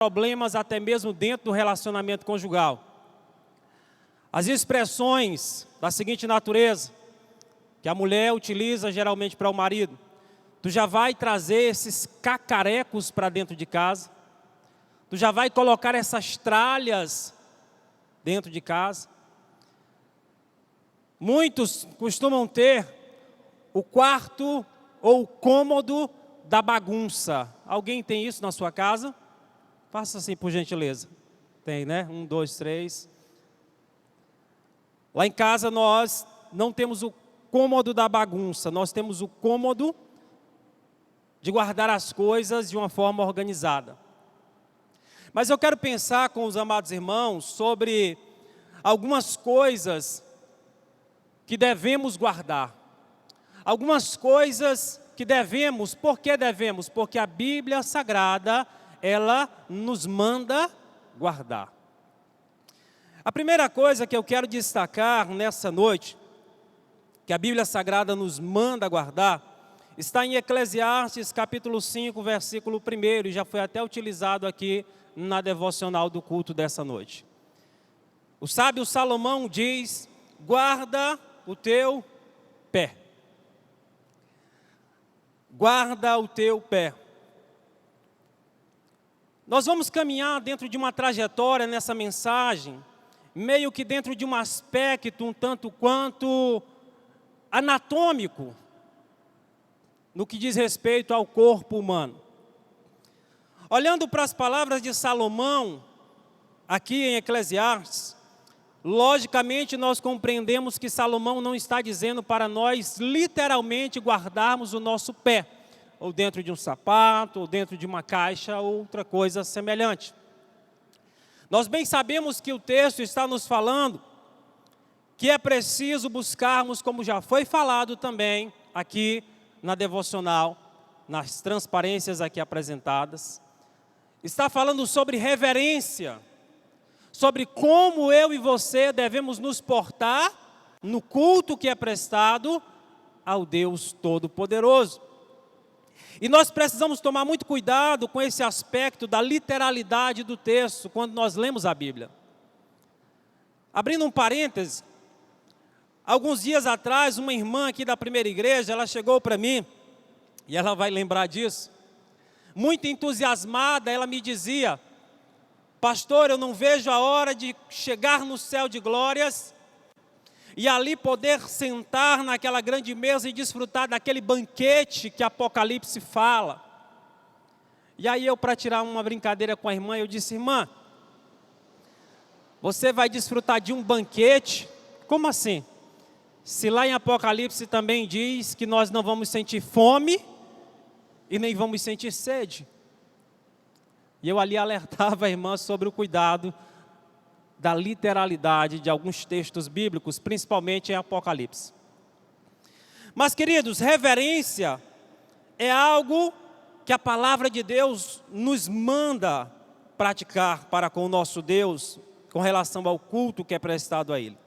problemas até mesmo dentro do relacionamento conjugal. As expressões da seguinte natureza, que a mulher utiliza geralmente para o marido: tu já vai trazer esses cacarecos para dentro de casa, tu já vai colocar essas tralhas dentro de casa. Muitos costumam ter o quarto ou o cômodo da bagunça. Alguém tem isso na sua casa? Faça assim, por gentileza. Tem, né? 1, 2, 3. Lá em casa nós não temos o cômodo da bagunça, nós temos o cômodo de guardar as coisas de uma forma organizada. Mas eu quero pensar com os amados irmãos sobre algumas coisas que devemos guardar. Algumas coisas que devemos, por que devemos? Porque a Bíblia Sagrada, ela nos manda guardar. A primeira coisa que eu quero destacar nessa noite, que a Bíblia Sagrada nos manda guardar, está em Eclesiastes capítulo 5, versículo 1, e já foi até utilizado aqui na devocional do culto dessa noite. O sábio Salomão diz: guarda o teu pé. Guarda o teu pé. Nós vamos caminhar dentro de uma trajetória nessa mensagem, meio que dentro de um aspecto um tanto quanto anatômico, no que diz respeito ao corpo humano. Olhando para as palavras de Salomão, aqui em Eclesiastes, logicamente nós compreendemos que Salomão não está dizendo para nós literalmente guardarmos o nosso pé, ou dentro de um sapato, ou dentro de uma caixa, ou outra coisa semelhante. Nós bem sabemos que o texto está nos falando que é preciso buscarmos, como já foi falado também aqui na devocional, nas transparências aqui apresentadas, está falando sobre reverência, sobre como eu e você devemos nos portar no culto que é prestado ao Deus Todo-Poderoso. E nós precisamos tomar muito cuidado com esse aspecto da literalidade do texto quando nós lemos a Bíblia. Abrindo um parêntese, alguns dias atrás, uma irmã aqui da primeira igreja, ela chegou para mim, e ela vai lembrar disso, muito entusiasmada, ela me dizia: pastor, eu não vejo a hora de chegar no céu de glórias e ali poder sentar naquela grande mesa e desfrutar daquele banquete que Apocalipse fala. E aí eu, para tirar uma brincadeira com a irmã, eu disse: irmã, você vai desfrutar de um banquete? Como assim? Se lá em Apocalipse também diz que nós não vamos sentir fome e nem vamos sentir sede. E eu ali alertava a irmã sobre o cuidado da literalidade de alguns textos bíblicos, principalmente em Apocalipse. Mas, queridos, reverência é algo que a palavra de Deus nos manda praticar para com o nosso Deus, com relação ao culto que é prestado a Ele.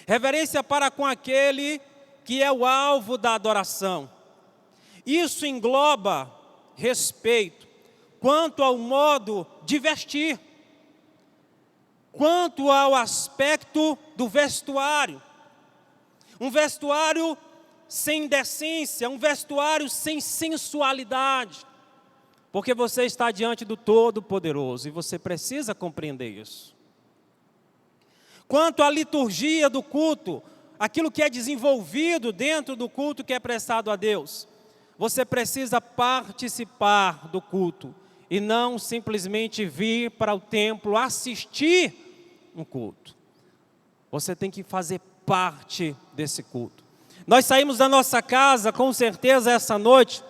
Reverência para com aquele que é o alvo da adoração. Isso engloba respeito quanto ao modo de vestir, quanto ao aspecto do vestuário. Um vestuário sem decência, um vestuário sem sensualidade, porque você está diante do Todo-Poderoso e você precisa compreender isso. Quanto à liturgia do culto, aquilo que é desenvolvido dentro do culto que é prestado a Deus, você precisa participar do culto e não simplesmente vir para o templo assistir um culto. Você tem que fazer parte desse culto. Nós saímos da nossa casa, com certeza, essa noite,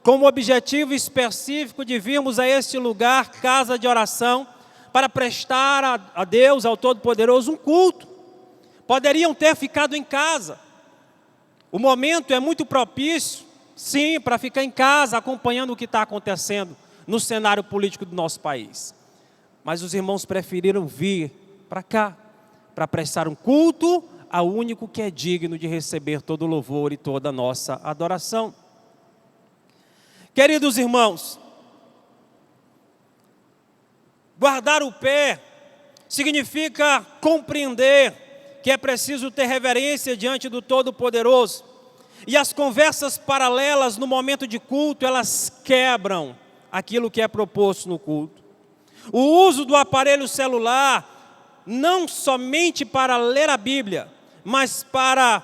com o objetivo específico de virmos a este lugar, casa de oração, para prestar a Deus, ao Todo-Poderoso, um culto. Poderiam ter ficado em casa. O momento é muito propício, sim, para ficar em casa, acompanhando o que está acontecendo no cenário político do nosso país. Mas os irmãos preferiram vir para cá, para prestar um culto ao único que é digno de receber todo o louvor e toda a nossa adoração. Queridos irmãos, Guardar o pé significa compreender que é preciso ter reverência diante do Todo-Poderoso. E as conversas paralelas no momento de culto, elas quebram aquilo que é proposto no culto. O uso do aparelho celular, não somente para ler a Bíblia, mas para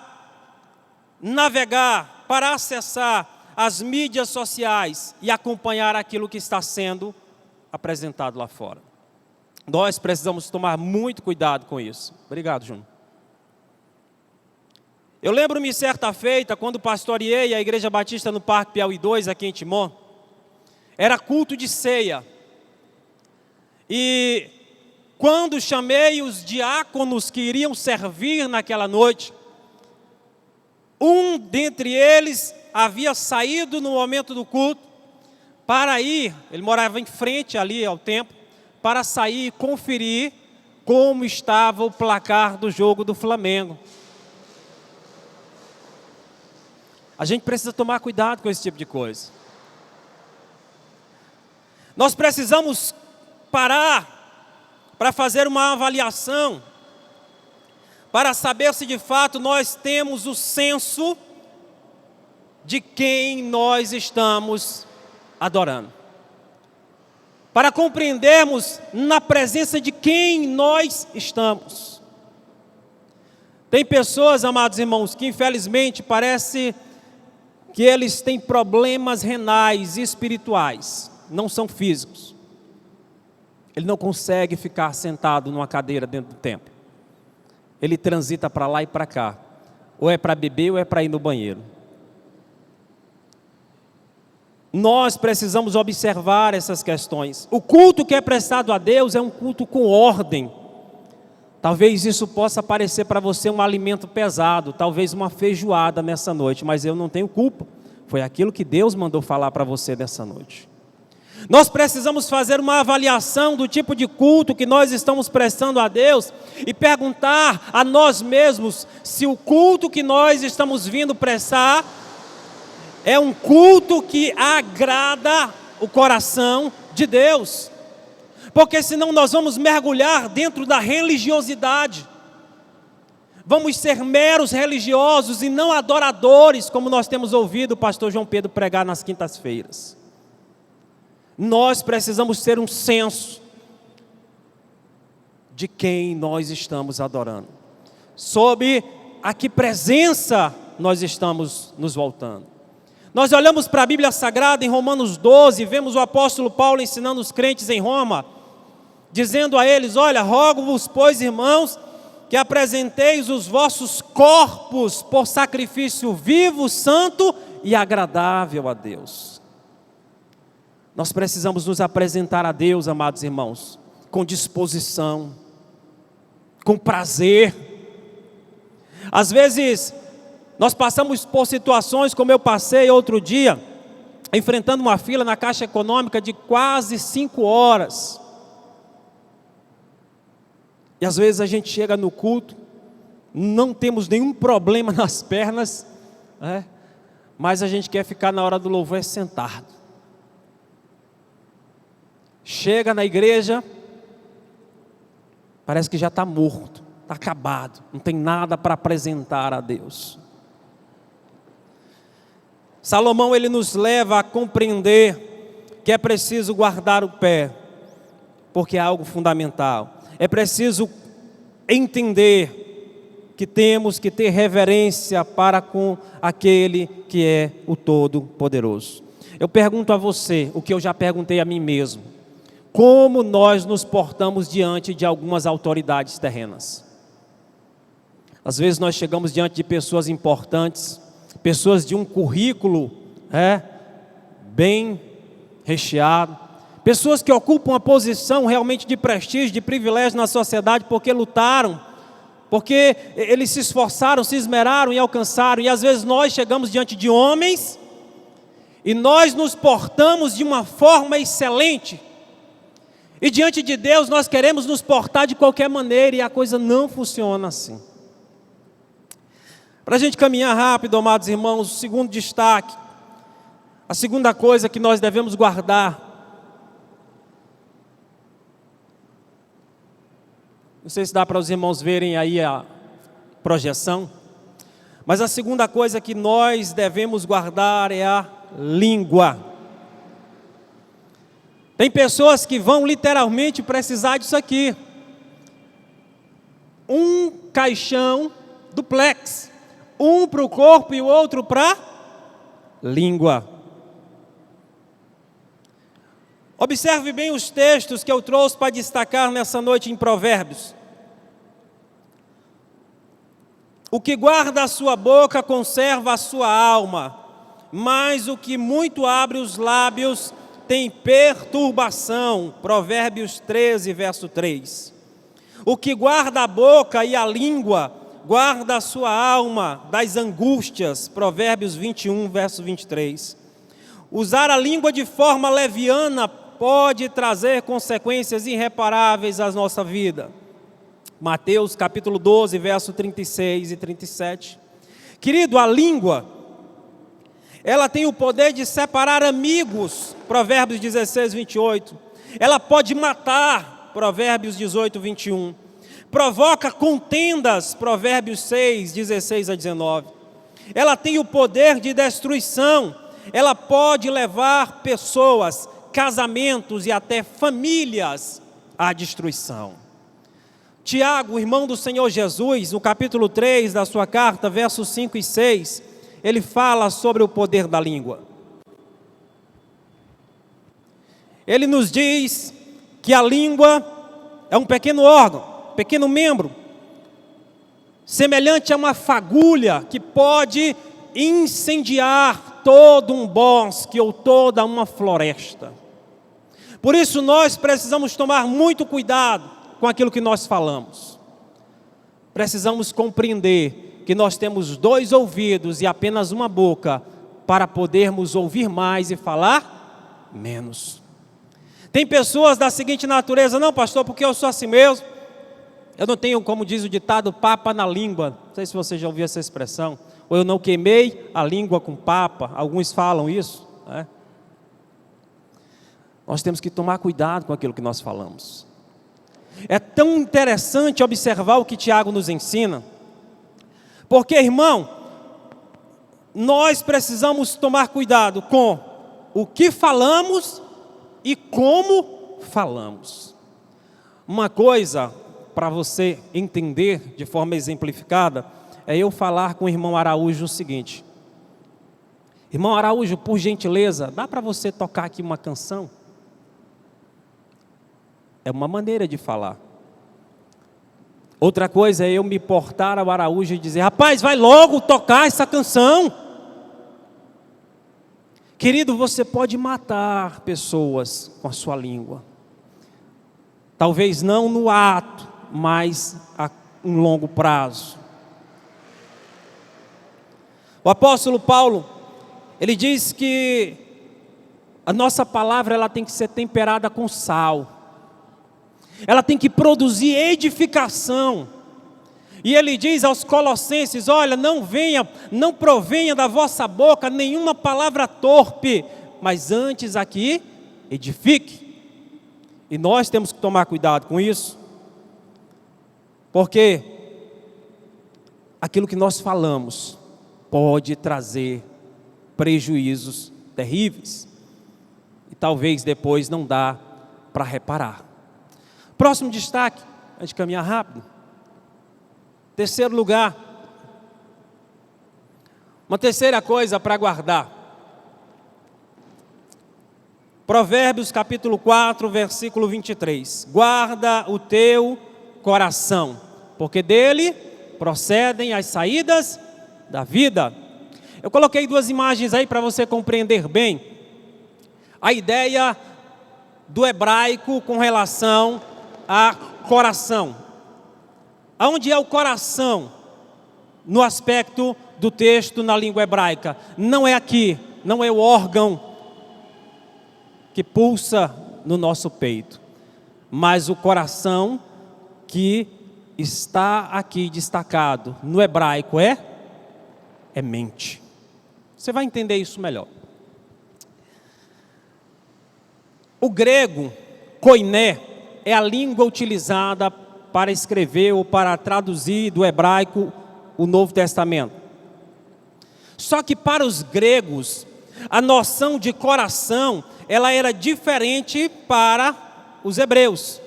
navegar, para acessar as mídias sociais e acompanhar aquilo que está sendo apresentado lá fora. Nós precisamos tomar muito cuidado com isso. Obrigado, Júnior. Eu lembro-me certa feita, quando pastoreei a Igreja Batista no Parque Piauí 2, aqui em Timon, era culto de ceia. E quando chamei os diáconos que iriam servir naquela noite, um dentre eles havia saído no momento do culto para ir, ele morava em frente ali ao templo, para sair e conferir como estava o placar do jogo do Flamengo. A gente precisa tomar cuidado com esse tipo de coisa. Nós precisamos parar para fazer uma avaliação, para saber se de fato nós temos o senso de quem nós estamos adorando. Para compreendermos na presença de quem nós estamos. Tem pessoas, amados irmãos, que infelizmente parece que eles têm problemas renais e espirituais, não são físicos. Ele não consegue ficar sentado numa cadeira dentro do templo. Ele transita para lá e para cá. Ou é para beber ou é para ir no banheiro. Nós precisamos observar essas questões. O culto que é prestado a Deus é um culto com ordem. Talvez isso possa parecer para você um alimento pesado, talvez uma feijoada nessa noite, mas eu não tenho culpa. Foi aquilo que Deus mandou falar para você nessa noite. Nós precisamos fazer uma avaliação do tipo de culto que nós estamos prestando a Deus e perguntar a nós mesmos se o culto que nós estamos vindo prestar é um culto que agrada o coração de Deus. Porque senão nós vamos mergulhar dentro da religiosidade. Vamos ser meros religiosos e não adoradores, como nós temos ouvido o pastor João Pedro pregar nas quintas-feiras. Nós precisamos ter um senso de quem nós estamos adorando. Sob a que presença nós estamos nos voltando. Nós olhamos para a Bíblia Sagrada em Romanos 12, vemos o apóstolo Paulo ensinando os crentes em Roma, dizendo a eles: olha, rogo-vos, pois, irmãos, que apresenteis os vossos corpos por sacrifício vivo, santo e agradável a Deus. Nós precisamos nos apresentar a Deus, amados irmãos, com disposição, com prazer. Às vezes, nós passamos por situações como eu passei outro dia, enfrentando uma fila na Caixa Econômica de quase 5 horas. E às vezes a gente chega no culto, não temos nenhum problema nas pernas, mas a gente quer ficar na hora do louvor sentado. Chega na igreja, parece que já está morto, está acabado, não tem nada para apresentar a Deus. Salomão, ele nos leva a compreender que é preciso guardar o pé, porque é algo fundamental. É preciso entender que temos que ter reverência para com aquele que é o Todo-Poderoso. Eu pergunto a você o que eu já perguntei a mim mesmo: como nós nos portamos diante de algumas autoridades terrenas? Às vezes nós chegamos diante de pessoas importantes, pessoas de um currículo bem recheado, pessoas que ocupam uma posição realmente de prestígio, de privilégio na sociedade, porque lutaram, porque eles se esforçaram, se esmeraram e alcançaram. E às vezes nós chegamos diante de homens e nós nos portamos de uma forma excelente, e diante de Deus nós queremos nos portar de qualquer maneira, e a coisa não funciona assim. Para a gente caminhar rápido, amados irmãos, o segundo destaque, a segunda coisa que nós devemos guardar Não sei se dá para os irmãos verem aí a projeção. Mas a segunda coisa que nós devemos guardar é a língua. Tem pessoas que vão literalmente precisar disso aqui. Um caixão duplex. Um para o corpo e o outro para a língua. Observe bem os textos que eu trouxe para destacar nessa noite em Provérbios. O que guarda a sua boca conserva a sua alma, mas o que muito abre os lábios tem perturbação. Provérbios 13, verso 3. O que guarda a boca e a língua, guarda a sua alma das angústias. Provérbios 21, verso 23. Usar a língua de forma leviana pode trazer consequências irreparáveis à nossa vida. Mateus capítulo 12, verso 36 e 37. Querido, a língua, ela tem o poder de separar amigos, Provérbios 16, 28. Ela pode matar, Provérbios 18, 21. Provoca contendas, Provérbios 6, 16 a 19. Ela tem o poder de destruição. Ela pode levar pessoas, casamentos e até famílias à destruição. Tiago, irmão do Senhor Jesus, no capítulo 3 da sua carta, versos 5 e 6, ele fala sobre o poder da língua. Ele nos diz que a língua é um pequeno órgão, pequeno membro, semelhante a uma fagulha que pode incendiar todo um bosque ou toda uma floresta. Por isso nós precisamos tomar muito cuidado com aquilo que nós falamos. Precisamos compreender que nós temos 2 ouvidos e apenas uma boca para podermos ouvir mais e falar menos. Tem pessoas da seguinte natureza: não, pastor, porque eu sou assim mesmo, eu não tenho, como diz o ditado, papa na língua. Não sei se você já ouviu essa expressão. Ou eu não queimei a língua com papa. Alguns falam isso, né? Nós temos que tomar cuidado com aquilo que nós falamos. É tão interessante observar o que Tiago nos ensina, porque, irmão, nós precisamos tomar cuidado com o que falamos e como falamos. Uma coisa para você entender de forma exemplificada é eu falar com o irmão Araújo o seguinte: irmão Araújo, por gentileza, dá para você tocar aqui uma canção? É uma maneira de falar. Outra coisa é eu me portar ao Araújo e dizer: rapaz, vai logo tocar essa canção. Querido, você pode matar pessoas com a sua língua. Talvez não no ato, mas a um longo prazo. O apóstolo Paulo, ele diz que a nossa palavra ela tem que ser temperada com sal. Ela tem que produzir edificação. E ele diz aos Colossenses: olha, não provenha da vossa boca nenhuma palavra torpe, mas antes aqui edifique. E nós temos que tomar cuidado com isso, porque aquilo que nós falamos pode trazer prejuízos terríveis, e talvez depois não dá para reparar. Próximo destaque, a gente caminhar rápido. Terceiro lugar, uma terceira coisa para guardar. Provérbios capítulo 4, versículo 23. Guarda o teu coração, porque dele procedem as saídas da vida. Eu coloquei 2 imagens aí para você compreender bem a ideia do hebraico com relação a coração. Aonde é o coração no aspecto do texto na língua hebraica? Não é aqui, não é o órgão que pulsa no nosso peito, mas o coração que está aqui destacado no hebraico é mente. Você vai entender isso melhor. O grego, koiné, é a língua utilizada para escrever ou para traduzir do hebraico o Novo Testamento. Só que para os gregos, a noção de coração, ela era diferente para os hebreus.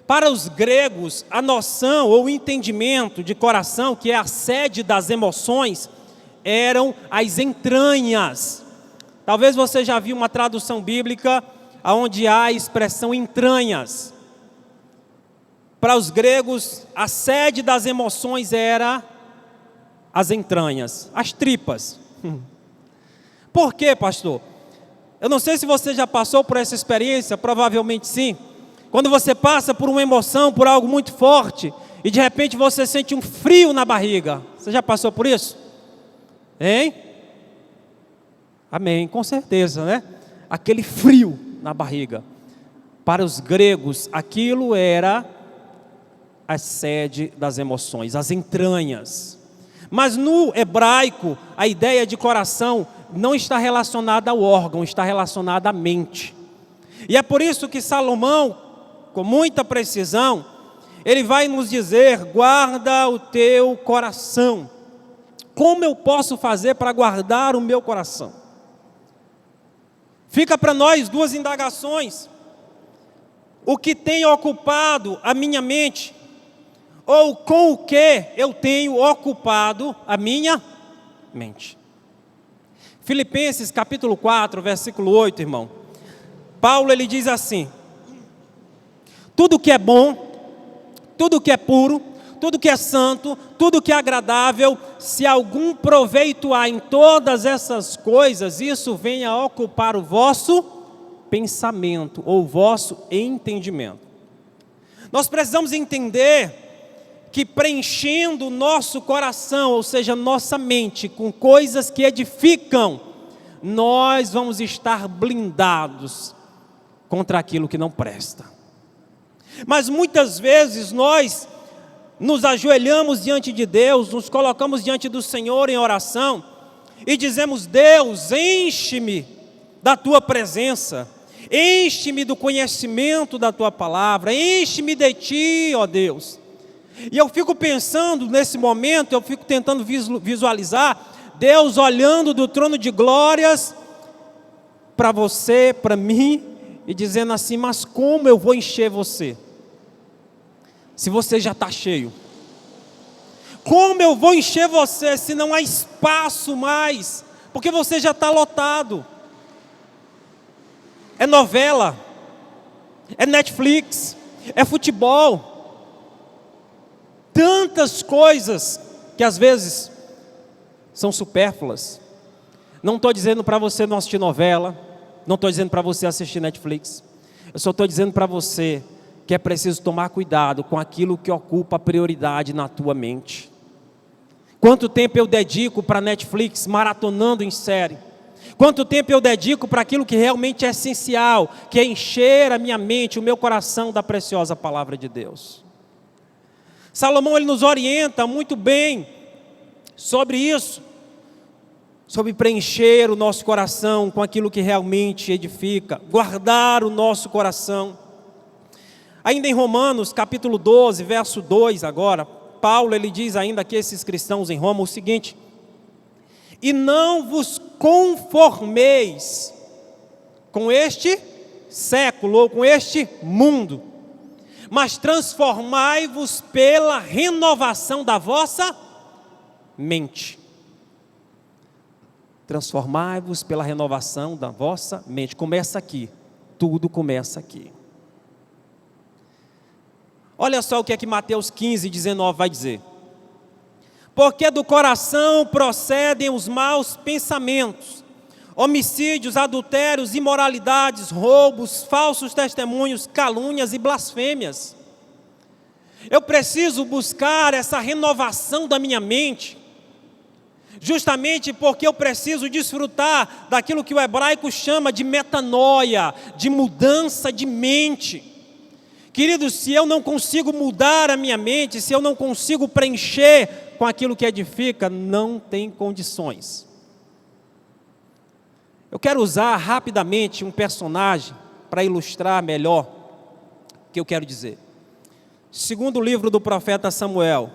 Para os gregos, a noção ou o entendimento de coração, que é a sede das emoções, eram as entranhas. Talvez você já viu uma tradução bíblica onde há a expressão entranhas. Para os gregos, a sede das emoções era as entranhas, as tripas. Por quê, pastor? Eu não sei se você já passou por essa experiência, provavelmente sim. Quando você passa por uma emoção, por algo muito forte, e de repente você sente um frio na barriga. Você já passou por isso? Hein? Amém, com certeza, né? Aquele frio na barriga. Para os gregos, aquilo era a sede das emoções, as entranhas. Mas no hebraico, a ideia de coração não está relacionada ao órgão, está relacionada à mente. E é por isso que Salomão, com muita precisão, ele vai nos dizer: guarda o teu coração. Como eu posso fazer para guardar o meu coração? Fica para nós duas indagações: o que tem ocupado a minha mente? Ou com o que eu tenho ocupado a minha mente? Filipenses capítulo 4, versículo 8, irmão. Paulo, ele diz assim: tudo que é bom, tudo que é puro, tudo que é santo, tudo que é agradável, se algum proveito há em todas essas coisas, isso venha a ocupar o vosso pensamento, ou o vosso entendimento. Nós precisamos entender que preenchendo o nosso coração, ou seja, nossa mente, com coisas que edificam, nós vamos estar blindados contra aquilo que não presta. Mas muitas vezes nós nos ajoelhamos diante de Deus, nos colocamos diante do Senhor em oração e dizemos: Deus, enche-me da Tua presença, enche-me do conhecimento da Tua palavra, enche-me de Ti, ó Deus. E eu fico pensando nesse momento, eu fico tentando visualizar Deus olhando do trono de glórias para você, para mim, e dizendo assim: mas como eu vou encher você, se você já está cheio? Como eu vou encher você se não há espaço mais? Porque você já está lotado. É novela, é Netflix, é futebol, tantas coisas que às vezes são supérfluas. Não estou dizendo para você não assistir novela, não estou dizendo para você assistir Netflix. Eu só estou dizendo para você que é preciso tomar cuidado com aquilo que ocupa prioridade na tua mente. Quanto tempo eu dedico para Netflix maratonando em série? Quanto tempo eu dedico para aquilo que realmente é essencial, que é encher a minha mente, o meu coração da preciosa palavra de Deus? Salomão, ele nos orienta muito bem sobre isso, sobre preencher o nosso coração com aquilo que realmente edifica, guardar o nosso coração. Ainda em Romanos, capítulo 12, verso 2 agora, Paulo, ele diz ainda que esses cristãos em Roma o seguinte: e não vos conformeis com este século ou com este mundo, mas transformai-vos pela renovação da vossa mente. Transformai-vos pela renovação da vossa mente. Começa aqui, tudo começa aqui. Olha só o que é que Mateus 15, 19 vai dizer: porque do coração procedem os maus pensamentos, homicídios, adultérios, imoralidades, roubos, falsos testemunhos, calúnias e blasfêmias. Eu preciso buscar essa renovação da minha mente, justamente porque eu preciso desfrutar daquilo que o hebraico chama de metanoia, de mudança de mente. Queridos, se eu não consigo mudar a minha mente, se eu não consigo preencher com aquilo que edifica, não tem condições. Eu quero usar rapidamente um personagem para ilustrar melhor o que eu quero dizer. Segundo livro do profeta Samuel,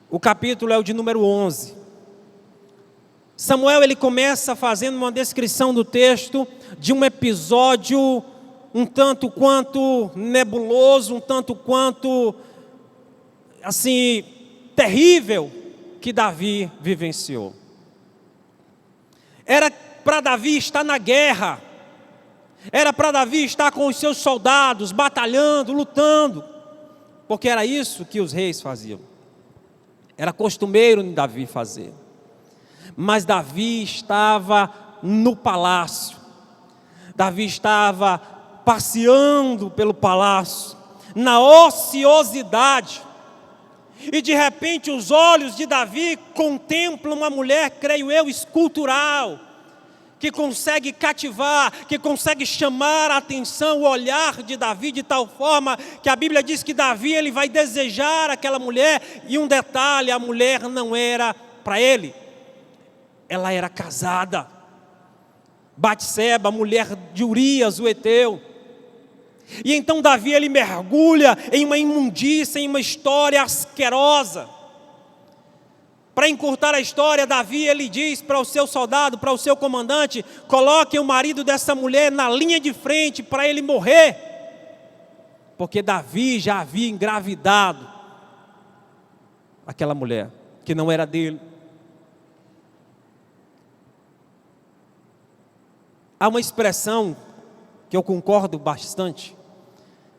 o capítulo é o de número 11. Samuel, ele começa fazendo uma descrição do texto de um episódio um tanto quanto nebuloso, um tanto quanto, assim, terrível, que Davi vivenciou. Era para Davi estar na guerra, era para Davi estar com os seus soldados, batalhando, lutando, porque era isso que os reis faziam. Era costumeiro em Davi fazer. Mas Davi estava no palácio. Davi estava passeando pelo palácio, na ociosidade. E de repente os olhos de Davi contemplam uma mulher, creio eu, escultural, que consegue cativar, que consegue chamar a atenção, o olhar de Davi de tal forma que a Bíblia diz que Davi ele vai desejar aquela mulher. E um detalhe, a mulher não era para ele, ela era casada. Batseba, mulher de Urias, o heteu. E então Davi ele mergulha em uma imundícia, em uma história asquerosa. Para encurtar a história, Davi ele diz para o seu soldado, para o seu comandante: coloquem o marido dessa mulher na linha de frente para ele morrer, porque Davi já havia engravidado aquela mulher que não era dele. Há uma expressão que eu concordo bastante: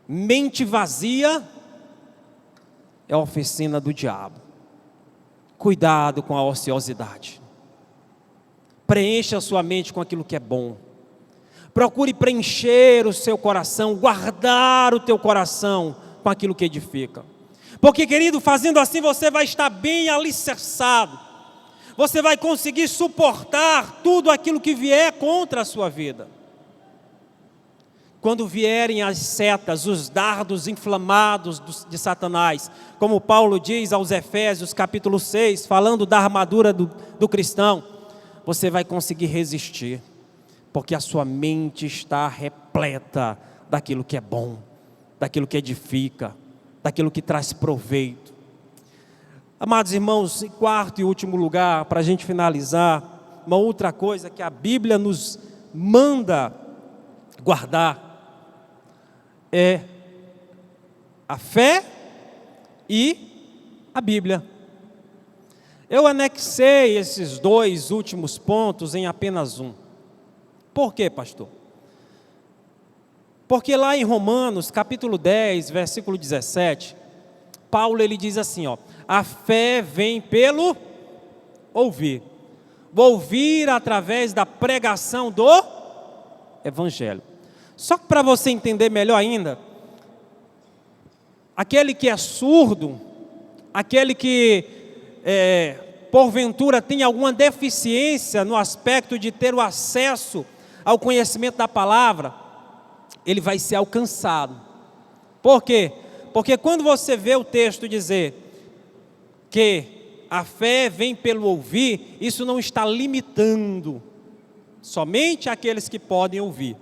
mente vazia é a oficina do diabo. Cuidado com a ociosidade. Preencha a sua mente com aquilo que é bom. Procure preencher o seu coração, guardar o teu coração com aquilo que edifica. Porque, querido, fazendo assim você vai estar bem alicerçado. Você vai conseguir suportar tudo aquilo que vier contra a sua vida. Quando vierem as setas, os dardos inflamados de Satanás, como Paulo diz aos Efésios capítulo 6, falando da armadura do cristão, você vai conseguir resistir, porque a sua mente está repleta daquilo que é bom, daquilo que edifica, daquilo que traz proveito. Amados irmãos, em quarto e último lugar, para a gente finalizar, uma outra coisa que a Bíblia nos manda guardar é a fé e a Bíblia. Eu anexei esses dois últimos pontos em apenas um. Por quê, pastor? Porque lá em Romanos, capítulo 10, versículo 17, Paulo ele diz assim, a fé vem pelo ouvir. Ouvir através da pregação do Evangelho. Só que para você entender melhor ainda, aquele que é surdo, aquele que porventura tem alguma deficiência no aspecto de ter o acesso ao conhecimento da palavra, ele vai ser alcançado. Por quê? Porque quando você vê o texto dizer que a fé vem pelo ouvir, isso não está limitando somente aqueles que podem ouvir,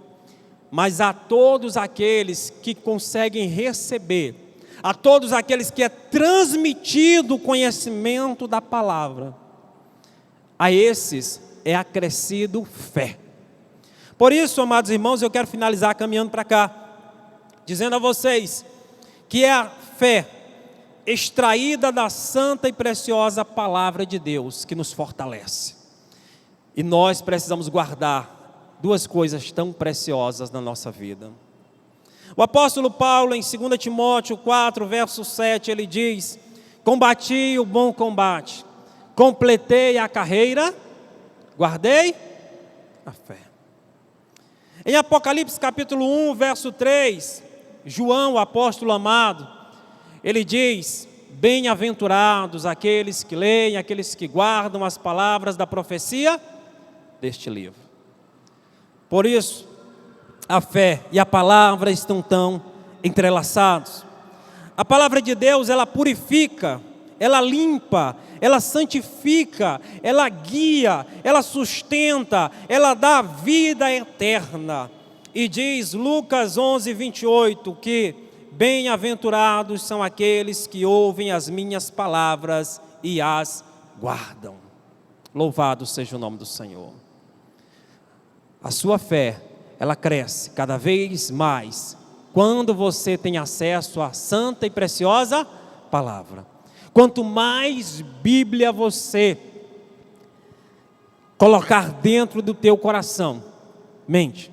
mas a todos aqueles que conseguem receber, a todos aqueles que é transmitido o conhecimento da palavra, a esses é acrescido fé. Por isso, amados irmãos, eu quero finalizar caminhando para cá, dizendo a vocês que é a fé extraída da santa e preciosa palavra de Deus que nos fortalece. E nós precisamos guardar duas coisas tão preciosas na nossa vida. O apóstolo Paulo, em 2 Timóteo 4, verso 7, ele diz: combati o bom combate, completei a carreira, guardei a fé. Em Apocalipse capítulo 1, verso 3, João, o apóstolo amado, ele diz: bem-aventurados aqueles que leem, aqueles que guardam as palavras da profecia deste livro. Por isso, a fé e a palavra estão tão entrelaçados. A palavra de Deus, ela purifica, ela limpa, ela santifica, ela guia, ela sustenta, ela dá vida eterna. E diz Lucas 11, 28, que bem-aventurados são aqueles que ouvem as minhas palavras e as guardam. Louvado seja o nome do Senhor. A sua fé, ela cresce cada vez mais quando você tem acesso à santa e preciosa palavra. Quanto mais Bíblia você colocar dentro do teu coração, mente,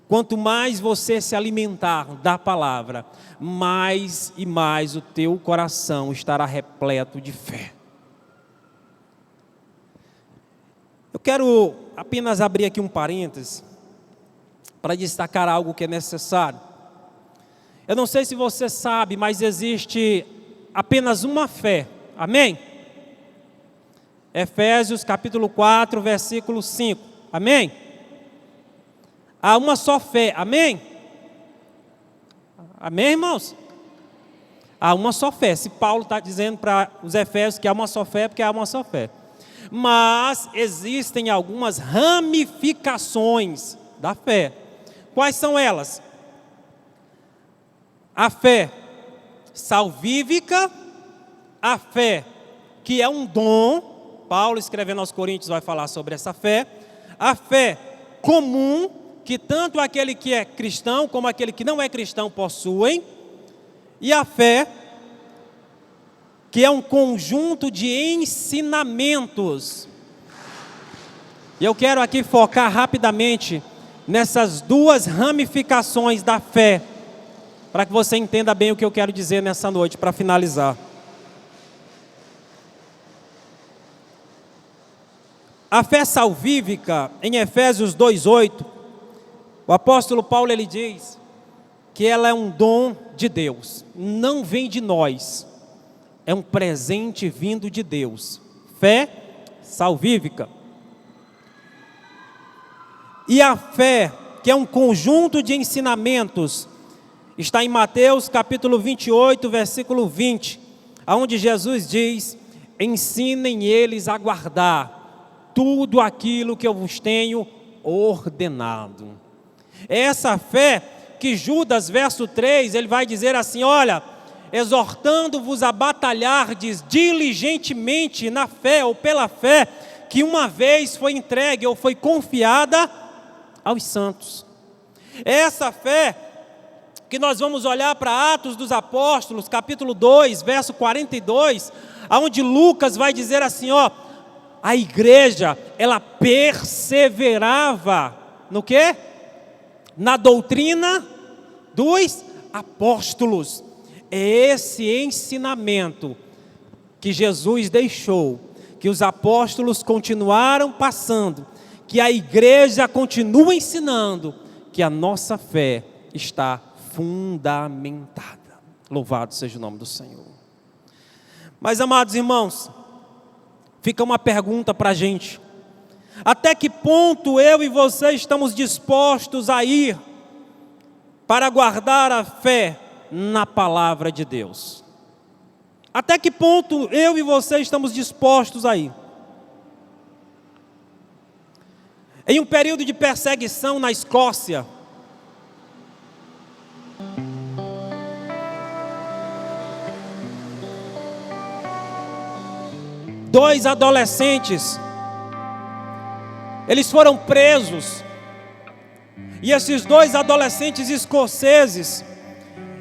quanto mais você se alimentar da palavra, mais e mais o teu coração estará repleto de fé. Eu quero apenas abrir aqui um parêntese para destacar algo que é necessário. Eu não sei se você sabe, mas existe apenas uma fé. Amém? Efésios capítulo 4, versículo 5. Amém? Há uma só fé. Amém? Amém, irmãos? Há uma só fé. Se Paulo está dizendo para os Efésios que há uma só fé, é porque há uma só fé. Mas existem algumas ramificações da fé. Quais são elas? A fé salvífica, a fé que é um dom. Paulo, escrevendo aos Coríntios, vai falar sobre essa fé. A fé comum, que tanto aquele que é cristão como aquele que não é cristão possuem. E a fé que é um conjunto de ensinamentos. E eu quero aqui focar rapidamente nessas duas ramificações da fé, para que você entenda bem o que eu quero dizer nessa noite, para finalizar. A fé salvífica, em Efésios 2:8, o apóstolo Paulo ele diz que ela é um dom de Deus, não vem de nós, é um presente vindo de Deus. Fé salvífica. E a fé, que é um conjunto de ensinamentos, está em Mateus capítulo 28, versículo 20, onde Jesus diz: ensinem eles a guardar tudo aquilo que eu vos tenho ordenado. Essa fé que Judas, verso 3, ele vai dizer assim: olha, exortando-vos a batalhardes diligentemente na fé ou pela fé que uma vez foi entregue ou foi confiada aos santos. Essa fé que nós vamos olhar para Atos dos Apóstolos, capítulo 2, verso 42, onde Lucas vai dizer assim, ó, a igreja, ela perseverava no quê? Na doutrina dos apóstolos. É esse ensinamento que Jesus deixou, que os apóstolos continuaram passando, que a igreja continua ensinando, que a nossa fé está fundamentada. Louvado seja o nome do Senhor. Mas, amados irmãos, fica uma pergunta para a gente: até que ponto eu e você estamos dispostos a ir para guardar a fé na palavra de Deus? Até que ponto eu e você estamos dispostos a ir? Em um período de perseguição na Escócia, dois adolescentes, eles foram presos, e esses dois adolescentes escoceses,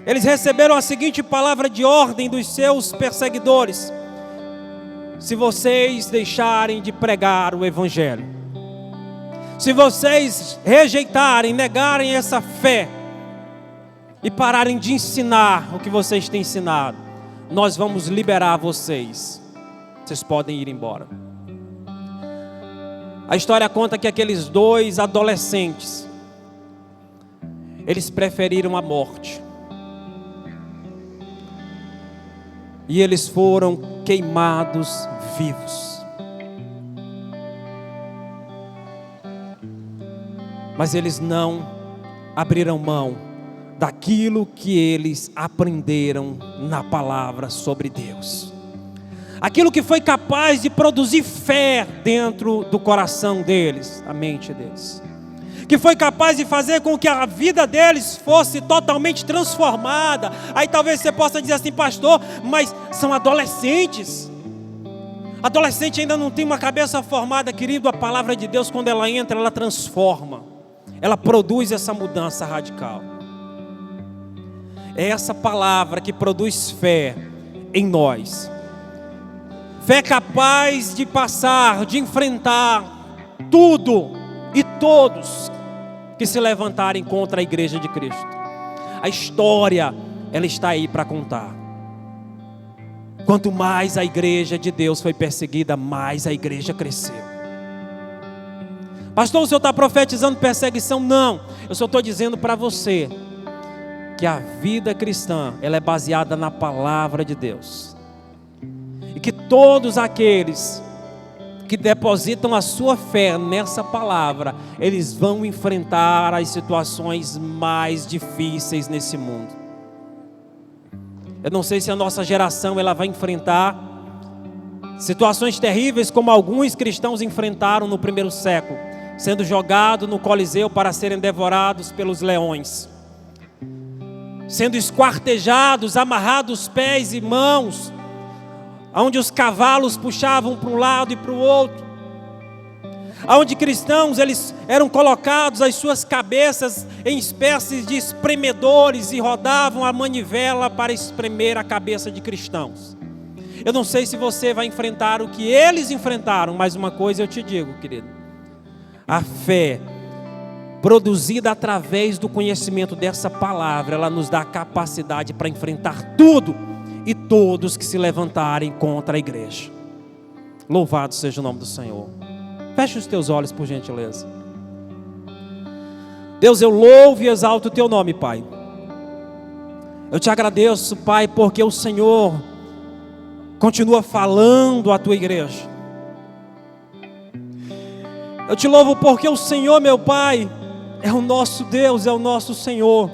eles receberam a seguinte palavra de ordem dos seus perseguidores: se vocês deixarem de pregar o Evangelho, se vocês rejeitarem, negarem essa fé e pararem de ensinar o que vocês têm ensinado, nós vamos liberar vocês. Vocês podem ir embora. A história conta que aqueles dois adolescentes, eles preferiram a morte. E eles foram queimados vivos. Mas eles não abriram mão daquilo que eles aprenderam na palavra sobre Deus. Aquilo que foi capaz de produzir fé dentro do coração deles, a mente deles. que foi capaz de fazer com que a vida deles fosse totalmente transformada. Aí talvez você possa dizer assim: pastor, mas são adolescentes. Adolescente ainda não tem uma cabeça formada, querido. A palavra de Deus, quando ela entra, ela transforma, ela produz essa mudança radical. É essa palavra que produz fé em nós. Fé capaz de passar, de enfrentar tudo e todos que se levantarem contra a igreja de Cristo. A história, ela está aí para contar. Quanto mais a igreja de Deus foi perseguida, mais a igreja cresceu. Pastor, o senhor está profetizando perseguição? Não, eu só estou dizendo para você que a vida cristã, ela é baseada na palavra de Deus. E que todos aqueles que depositam a sua fé nessa palavra, eles vão enfrentar as situações mais difíceis nesse mundo. Eu não sei se a nossa geração ela vai enfrentar situações terríveis como alguns cristãos enfrentaram no primeiro século, sendo jogados no Coliseu para serem devorados pelos leões, sendo esquartejados, amarrados pés e mãos, onde os cavalos puxavam para um lado e para o outro, onde cristãos eles eram colocados as suas cabeças em espécies de espremedores e rodavam a manivela para espremer a cabeça de cristãos. Eu não sei se você vai enfrentar o que eles enfrentaram, mas uma coisa eu te digo, querido: a fé produzida através do conhecimento dessa palavra, ela nos dá a capacidade para enfrentar tudo e todos que se levantarem contra a igreja. Louvado seja o nome do Senhor. Feche os teus olhos, por gentileza. Deus, eu louvo e exalto o teu nome, Pai. Eu te agradeço, Pai, porque o Senhor continua falando à tua igreja. Eu te louvo porque o Senhor, meu Pai, é o nosso Deus, é o nosso Senhor.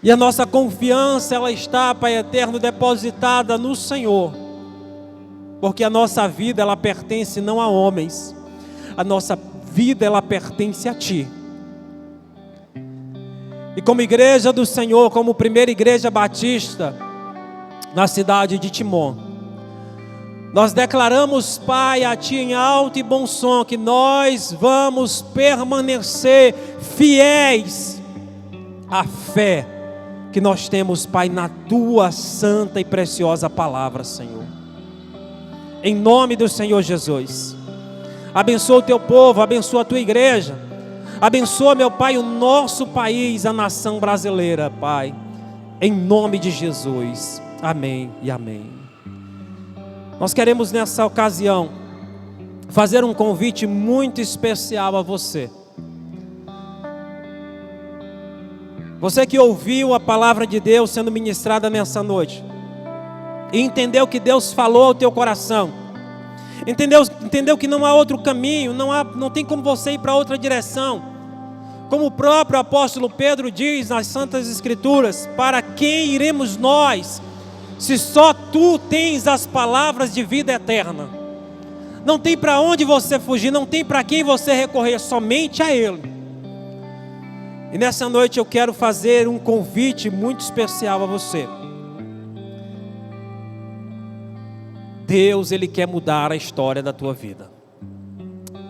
E a nossa confiança, ela está, Pai eterno, depositada no Senhor. Porque a nossa vida, ela pertence não a homens. A nossa vida, ela pertence a Ti. E como igreja do Senhor, como primeira igreja batista na cidade de Timon, nós declaramos, Pai, a Ti em alto e bom som, que nós vamos permanecer fiéis à fé que nós temos, Pai, na Tua santa e preciosa palavra, Senhor. Em nome do Senhor Jesus, abençoa o Teu povo, abençoa a Tua igreja, abençoa, meu Pai, o nosso país, a nação brasileira, Pai, em nome de Jesus, amém e amém. Nós queremos nessa ocasião fazer um convite muito especial a você. Você que ouviu a palavra de Deus sendo ministrada nessa noite e entendeu que Deus falou ao teu coração, entendeu que não há outro caminho, não tem como você ir para outra direção. Como o próprio apóstolo Pedro diz nas Santas Escrituras: para quem iremos nós, se só Tu tens as palavras de vida eterna? Não tem para onde você fugir, não tem para quem você recorrer, somente a Ele. E nessa noite eu quero fazer um convite muito especial a você. Deus, Ele quer mudar a história da tua vida.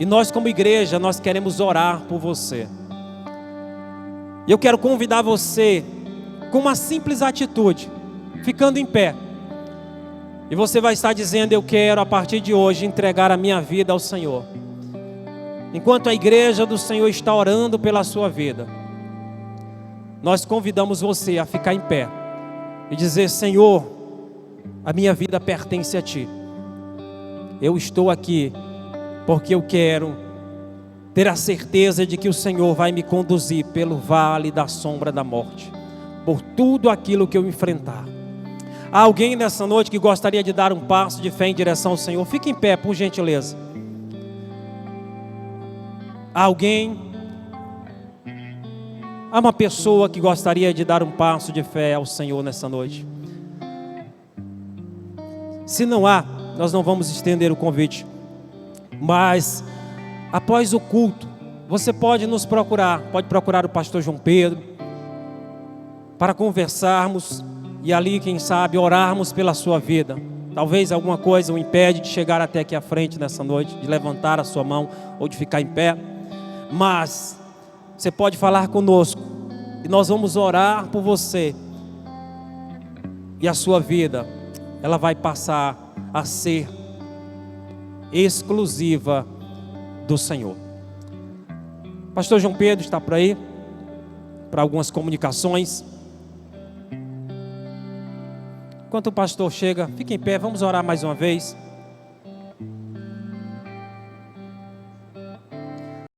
E nós como igreja, nós queremos orar por você. E eu quero convidar você com uma simples atitude, ficando em pé. E você vai estar dizendo: eu quero a partir de hoje entregar a minha vida ao Senhor. Enquanto a igreja do Senhor está orando pela sua vida, nós convidamos você a ficar em pé e dizer: Senhor, a minha vida pertence a Ti. Eu estou aqui porque eu quero ter a certeza de que o Senhor vai me conduzir pelo vale da sombra da morte, por tudo aquilo que eu enfrentar. Há alguém nessa noite que gostaria de dar um passo de fé em direção ao Senhor? Fique em pé, por gentileza. Há alguém? Há uma pessoa que gostaria de dar um passo de fé ao Senhor nessa noite? Se não há, nós não vamos estender o convite. Mas após o culto, você pode nos procurar, pode procurar o pastor João Pedro, para conversarmos e ali, quem sabe, orarmos pela sua vida. Talvez alguma coisa o impede de chegar até aqui à frente nessa noite, de levantar a sua mão ou de ficar em pé, mas você pode falar conosco e nós vamos orar por você, e a sua vida, ela vai passar a ser exclusiva do Senhor. Pastor João Pedro está por aí, para algumas comunicações. Enquanto o pastor chega, fique em pé, vamos orar mais uma vez.